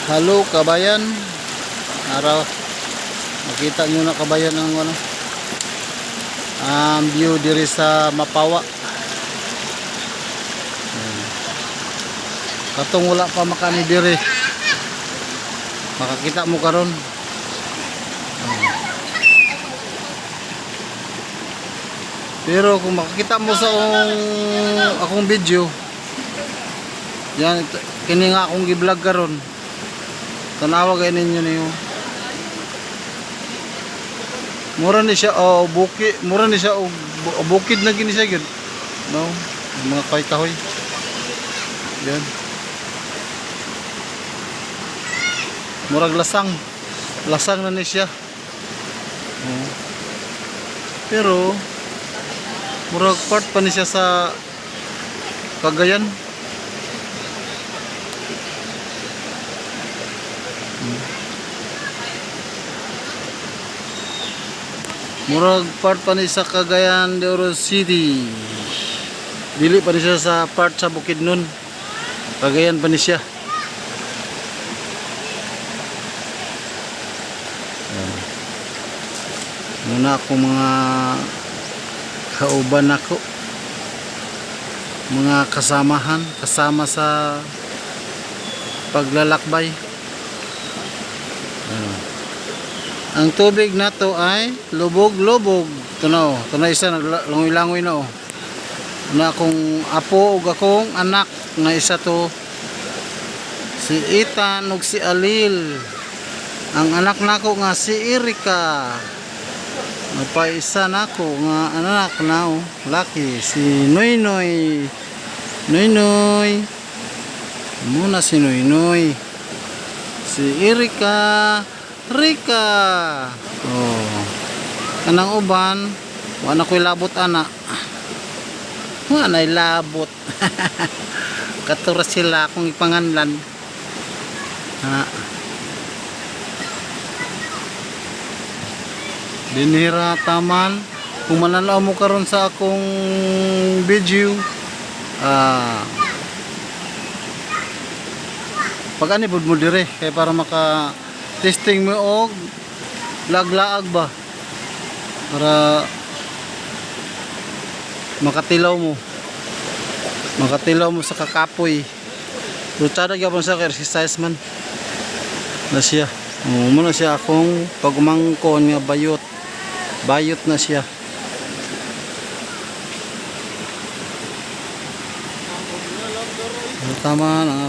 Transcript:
Halo kabayan, araw makita nyo na kabayan ang ano, view diri sa Mapawa. Katong wala pa makani diri, makakita mo karon. Pero kung makakita mo sa akong video, yan kini nga akong gi-vlog karon. Tanawa kay ninyo niyo. Mura ni siya bukid, mura ni siya bukid na gini siya gyud. No, mga kahoy-kahoy. Yan. Murag lasang. Lasang na ni siya. Pero murag part pa ni siya sa Cagayan. Murag part pa ni sa Cagayan de Oro City. Dili pa ni siya sa part sa Bukidnon. Cagayan pa ni siya. Muna ako mga kauban ako. Mga kasamahan, kasama sa paglalakbay. Ang tubig na to ay lubog-lubog. Tunaw, tunay isa naglangoy-langoy na na akong apo ug akong anak na isa to si Ethan ug si Alil. Ang anak nako nga si Erika. Mapaisa nako nga anak na laki si Noynoy. Noynoy. Muna si Noynoy. Si Erika. Rika. Kanang uban, wala ko'y labot ana. Wala labot. Katura sila akong ipanganlan. Dinhira taman. Kung mananaw mo karon sa akong video, pag ani pud mo dire kay para maka testing mo og laglaag ba para makatilaw mo sa kakapoy. Rutada gyapon sa exercise man na siya. Muna siya akong pagumangkon nga bayot na siya. Tama na